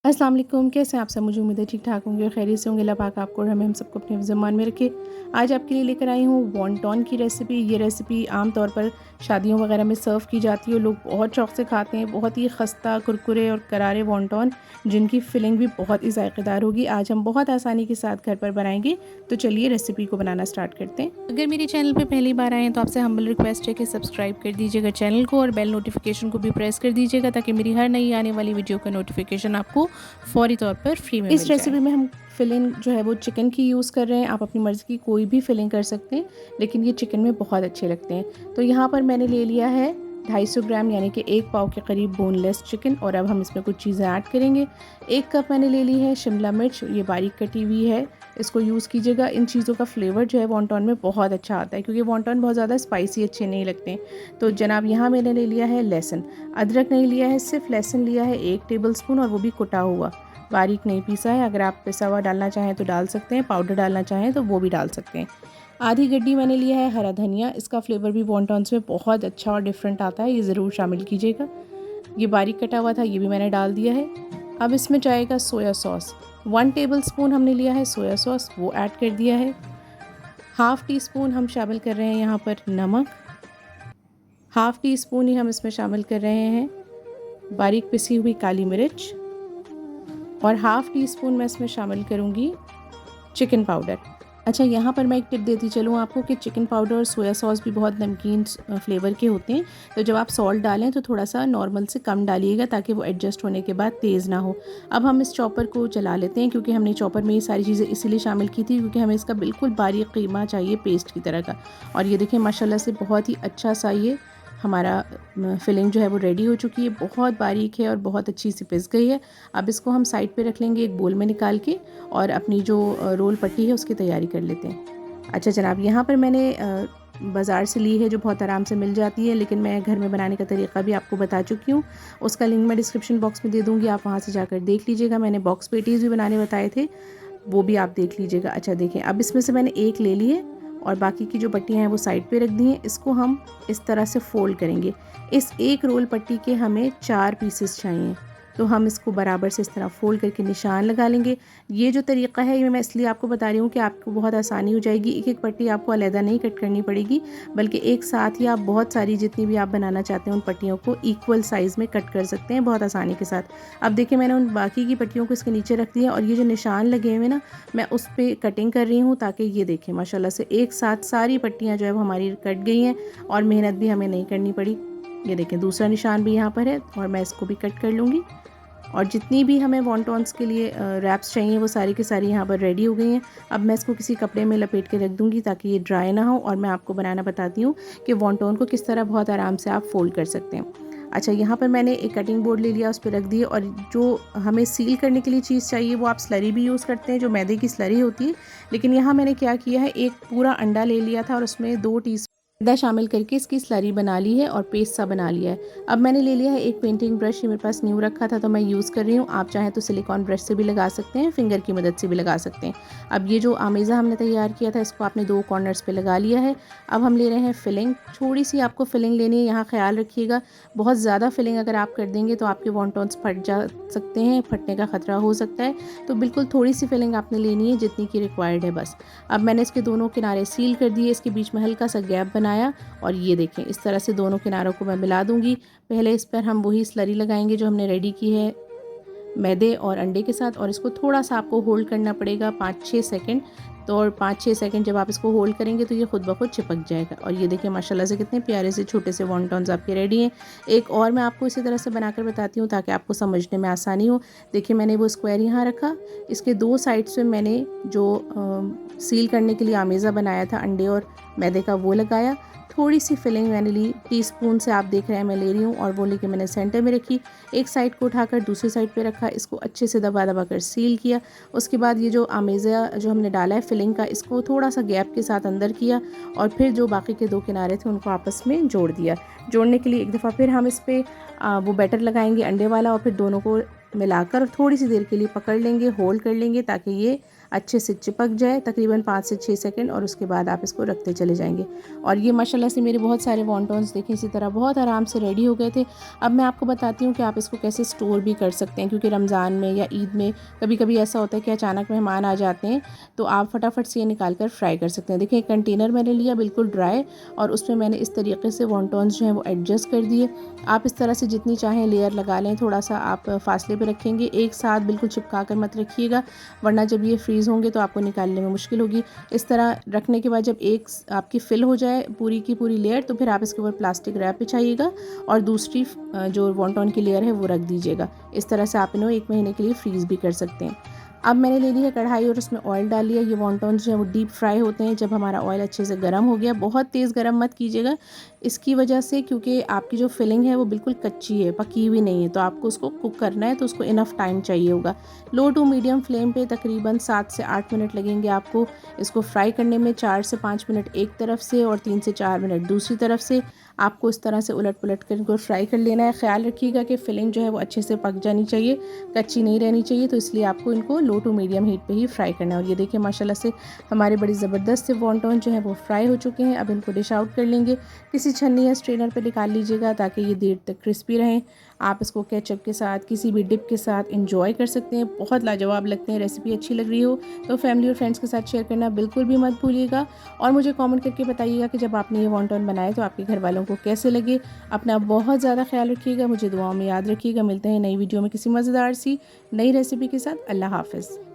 अस्सलाम वालेकुम, कैसे हैं आप सब? मुझे उम्मीद है ठीक ठाक होंगे और खैरियत से होंगे। अल्लाह पाक आपको और हमें हम सबको अपने ज़मान में रखे। आज आपके लिए लेकर आई हूँ वॉन्टॉन की रेसिपी। ये रेसिपी आम तौर पर शादियों वगैरह में सर्व की जाती है। लोग बहुत शौक़ से खाते हैं। बहुत ही खस्ता, कुरकुरे और करारे वॉन्टॉन, जिनकी फिलिंग भी बहुत ही ज़ायक़ेदार होगी। आज हम बहुत आसानी के साथ घर पर बनाएंगे। तो चलिए रेसिपी को बनाना स्टार्ट करते हैं। अगर मेरे चैनल पर पहली बार आए हैं तो आपसे हम्बल रिक्वेस्ट है कि सब्सक्राइब कर दीजिएगा चैनल को और बेल नोटिफिकेशन को भी प्रेस कर दीजिएगा, ताकि मेरी हर नई आने वाली वीडियो का नोटिफिकेशन आपको फ़ौरी तौर पर फ्री में इस रेसिपी में हम फिलिंग जो है वो चिकन की यूज़ कर रहे हैं। आप अपनी मर्ज़ी की कोई भी फिलिंग कर सकते हैं, लेकिन ये चिकन में बहुत अच्छे लगते हैं। तो यहाँ पर मैंने ले लिया है 250 ग्राम, यानी कि 1 पाव के करीब बोनलेस चिकन। और अब हम इसमें कुछ चीज़ें ऐड करेंगे। 1 कप मैंने ले ली है शिमला मिर्च, ये बारीक कटी हुई है, इसको यूज़ कीजिएगा। इन चीज़ों का फ्लेवर जो है वॉन्टॉन में बहुत अच्छा आता है, क्योंकि वॉन्टॉन बहुत ज़्यादा स्पाइसी अच्छे नहीं लगते। तो जनाब यहाँ मैंने ले लिया है लहसुन। अदरक नहीं लिया है, सिर्फ लहसुन लिया है 1 टेबलस्पून, और वो भी कुटा हुआ, बारीक नहीं पीसा है। अगर आप पिसा हुआ डालना चाहें तो डाल सकते हैं, पाउडर डालना चाहें तो वो भी डाल सकते हैं। आधी गड्डी मैंने लिया है हरा धनिया। इसका फ्लेवर भी वॉन्टॉन्स में बहुत अच्छा और डिफरेंट आता है, ये ज़रूर शामिल कीजिएगा। ये बारीक कटा हुआ था, ये भी मैंने डाल दिया है। अब इसमें जाएगा सोया सॉस। 1 टेबलस्पून हमने लिया है सोया सॉस, वो ऐड कर दिया है। हाफ़ टी स्पून हम शामिल कर रहे हैं यहाँ पर नमक। हाफ़ टी स्पून ही हम इसमें शामिल कर रहे हैं बारीक पिसी हुई काली मिर्च। और हाफ़ टी स्पून मैं इसमें शामिल करूँगी चिकन पाउडर। अच्छा, यहाँ पर मैं एक टिप देती चलूँ आपको कि चिकन पाउडर और सोया सॉस भी बहुत नमकीन फ्लेवर के होते हैं। तो जब आप सॉल्ट डालें तो थोड़ा सा नॉर्मल से कम डालिएगा, ताकि वो एडजस्ट होने के बाद तेज़ ना हो। अब हम इस चॉपर को चला लेते हैं, क्योंकि हमने चॉपर में ये सारी चीज़ें इसीलिए शामिल की थी क्योंकि हमें इसका बिल्कुल बारीक कीमा चाहिए, पेस्ट की तरह का। और ये देखिए माशाल्लाह से बहुत ही अच्छा सा ये हमारा फिलिंग जो है वो रेडी हो चुकी है। बहुत बारीक है और बहुत अच्छी सी पिस गई है। अब इसको हम साइड पे रख लेंगे एक बोल में निकाल के, और अपनी जो रोल पट्टी है उसकी तैयारी कर लेते हैं। अच्छा जनाब, यहाँ पर मैंने बाज़ार से ली है, जो बहुत आराम से मिल जाती है, लेकिन मैं घर में बनाने का तरीका भी आपको बता चुकी हूँ। उसका लिंक मैं डिस्क्रिप्शन बॉक्स में दे दूँगी, आप वहाँ से जाकर देख लीजिएगा। मैंने बॉक्स पेटीज़ भी बनाने बताए थे, वो भी आप देख लीजिएगा। अच्छा देखें, अब इसमें से मैंने एक ले ली है और बाकी की जो पट्टियाँ हैं वो साइड पे रख दी हैं। इसको हम इस तरह से फ़ोल्ड करेंगे। इस एक रोल पट्टी के हमें 4 पीसेस चाहिए, तो हम इसको बराबर से इस तरह फ़ोल्ड करके निशान लगा लेंगे। ये जो तरीका है ये मैं इसलिए आपको बता रही हूँ कि आपको बहुत आसानी हो जाएगी। एक-एक पट्टी आपको अलग नहीं कट करनी पड़ेगी, बल्कि एक साथ ही आप बहुत सारी जितनी भी आप बनाना चाहते हैं उन पट्टियों को इक्वल साइज़ में कट कर सकते हैं बहुत आसानी के साथ। अब देखिए मैंने उन बाकी की पट्टियों को इसके नीचे रख दिया, और ये जो निशान लगे हुए ना, मैं उस पे कटिंग कर रही हूँ, ताकि ये देखें माशाल्लाह से एक साथ सारी पट्टियाँ जो है वो हमारी कट गई हैं, और मेहनत भी हमें नहीं करनी पड़ी। ये देखें दूसरा निशान भी यहाँ पर है, और मैं इसको भी कट कर लूँगी। और जितनी भी हमें वॉन्टॉन्स के लिए रैप्स चाहिए वो सारी की सारी यहाँ पर रेडी हो गई हैं। अब मैं इसको किसी कपड़े में लपेट के रख दूँगी, ताकि ये ड्राई ना हो। और मैं आपको बनाना बताती हूँ कि वॉन्टॉन को किस तरह बहुत आराम से आप फ़ोल्ड कर सकते हैं। अच्छा, यहाँ पर मैंने एक कटिंग बोर्ड ले लिया, उस पर रख दिए, और जो हमें सील करने के लिए चीज़ चाहिए वो आप स्लरी भी यूज़ करते हैं, जो मैदे की स्लरी होती है। लेकिन यहाँ मैंने क्या किया है, एक पूरा अंडा ले लिया था और उसमें 2 टीस्पून मैदा शामिल करके इसकी स्लरी बना ली है और पेस्ट सा बना लिया है। अब मैंने ले लिया है एक पेंटिंग ब्रश, ये मेरे पास न्यू रखा था तो मैं यूज़ कर रही हूँ। आप चाहें तो सिलिकॉन ब्रश से भी लगा सकते हैं, फिंगर की मदद से भी लगा सकते हैं। अब ये जो आमेज़ा हमने तैयार किया था, इसको आपने 2 कॉर्नर्स पे लगा लिया है। अब हम ले रहे हैं फिलिंग। थोड़ी सी आपको फिलिंग लेनी है, यहाँ ख्याल रखिएगा बहुत ज़्यादा फिलिंग अगर आप कर देंगे तो आपके वॉन्टॉन्स फट जा सकते हैं, फटने का ख़तरा हो सकता है। तो बिल्कुल थोड़ी सी फिलिंग आपने लेनी है, जितनी की रिक्वायर्ड है बस। अब मैंने इसके दोनों किनारे सील कर दिए, इसके बीच में हल्का सा गैप बनाया, और ये देखें इस तरह से दोनों किनारों को मैं मिला दूंगी। पहले इस पर हम वही स्लरी लगाएंगे जो हमने रेडी की है मैदे और अंडे के साथ, और इसको थोड़ा सा आपको होल्ड करना पड़ेगा 5-6 सेकंड। तो और 5-6 सेकंड जब आप इसको होल्ड करेंगे तो ये खुद ब खुद चिपक जाएगा। और ये देखिए माशाल्लाह से कितने प्यारे से छोटे से वॉन्टॉन्स आपके रेडी हैं। एक और मैं आपको इसी तरह से बनाकर बताती हूँ, ताकि आपको समझने में आसानी हो। देखिए मैंने वो स्क्वायर यहाँ रखा, इसके 2 साइड से मैंने जो सील करने के लिए आमेज़ा बनाया था अंडे और मैदे का, वो लगाया। थोड़ी सी फिलिंग मैंने ली, टीस्पून से आप देख रहे हैं मैं ले रही हूँ, और वो लेके मैंने सेंटर में रखी। एक साइड को उठाकर दूसरी साइड पे रखा, इसको अच्छे से दबा दबा कर सील किया। उसके बाद ये जो आमेज़ा जो हमने डाला है फिलिंग का, इसको थोड़ा सा गैप के साथ अंदर किया, और फिर जो बाकी के 2 किनारे थे उनको आपस में जोड़ दिया। जोड़ने के लिए एक दफ़ा फिर हम इस पर वो बैटर लगाएंगे अंडे वाला, और फिर दोनों को मिलाकर थोड़ी सी देर के लिए पकड़ लेंगे, होल्ड कर लेंगे, ताकि ये अच्छे से चिपक जाए तकरीबन 5 से 6 सेकंड, और उसके बाद आप इसको रखते चले जाएंगे। और ये माशाल्लाह से मेरे बहुत सारे वॉन्टॉन्स देखें इसी तरह बहुत आराम से रेडी हो गए थे। अब मैं आपको बताती हूँ कि आप इसको कैसे स्टोर भी कर सकते हैं, क्योंकि रमज़ान में या ईद में कभी कभी ऐसा होता है कि अचानक मेहमान आ जाते हैं, तो आप फटाफट से ये निकाल कर फ्राई कर सकते हैं। देखिए एक कंटेनर मैंने लिया बिल्कुल ड्राई, और उसमें मैंने इस तरीके से वॉन्टॉन्स जो हैं वो एडजस्ट कर दिए। आप इस तरह से जितनी चाहें लेयर लगा लें, थोड़ा सा आप फासले पे रखेंगे, एक साथ बिल्कुल चिपका कर मत रखिएगा, वरना जब ये फ्रीज़ होंगे तो आपको निकालने में मुश्किल होगी। इस तरह रखने के बाद जब एक आपकी फ़िल हो जाए पूरी की पूरी लेयर, तो फिर आप इसके ऊपर प्लास्टिक रैप बिछाइएगा और दूसरी जो वॉन्टॉन की लेयर है वो रख दीजिएगा। इस तरह से आप इन्हें 1 महीने के लिए फ्रीज़ भी कर सकते हैं। अब मैंने ले ली है कढ़ाई और उसमें ऑयल डाल लिया। ये वॉन्टॉन्स जो है वो डीप फ्राई होते हैं जब हमारा ऑयल अच्छे से गर्म हो गया। बहुत तेज़ गर्म मत कीजिएगा इसकी वजह से, क्योंकि आपकी जो फिलिंग है वो बिल्कुल कच्ची है, पकी हुई नहीं है, तो आपको उसको कुक करना है, तो उसको इनफ टाइम चाहिए होगा। लो टू मीडियम फ्लेम पे तकरीबन 7 से 8 मिनट लगेंगे आपको इसको फ्राई करने में। 4 से 5 मिनट एक तरफ से और 3 से 4 मिनट दूसरी तरफ से आपको इस तरह से उलट पुलट कर इनको फ्राई कर लेना है। ख्याल रखिएगा कि फिलिंग जो है वो अच्छे से पक जानी चाहिए, कच्ची नहीं रहनी चाहिए, तो इसलिए आपको इनको लो टू मीडियम हीट पे ही फ्राई करना है। और ये देखिए माशाल्लाह से हमारे बड़ी ज़बरदस्त से वॉन्टॉन जो है वो फ्राई हो चुके हैं। अब इनको डिश आउट कर लेंगे, किसी छन्नी या स्ट्रेनर पे निकाल लीजिएगा ताकि ये देर तक क्रिस्पी रहें। आप इसको केचप के साथ किसी भी डिप के साथ इंजॉय कर सकते हैं, बहुत लाजवाब लगते हैं। रेसिपी अच्छी लग रही हो तो फैमिली और फ्रेंड्स के साथ शेयर करना बिल्कुल भी मत भूलिएगा, और मुझे कमेंट करके बताइएगा कि जब आपने ये वॉन्टॉन बनाए तो आपके घर वालों को कैसे लगे। अपना बहुत ज़्यादा ख्याल रखिएगा, मुझे दुआओं में याद रखिएगा। मिलते हैं नई वीडियो में किसी मज़ेदार सी नई रेसिपी के साथ। अल्लाह हाफ़िज़।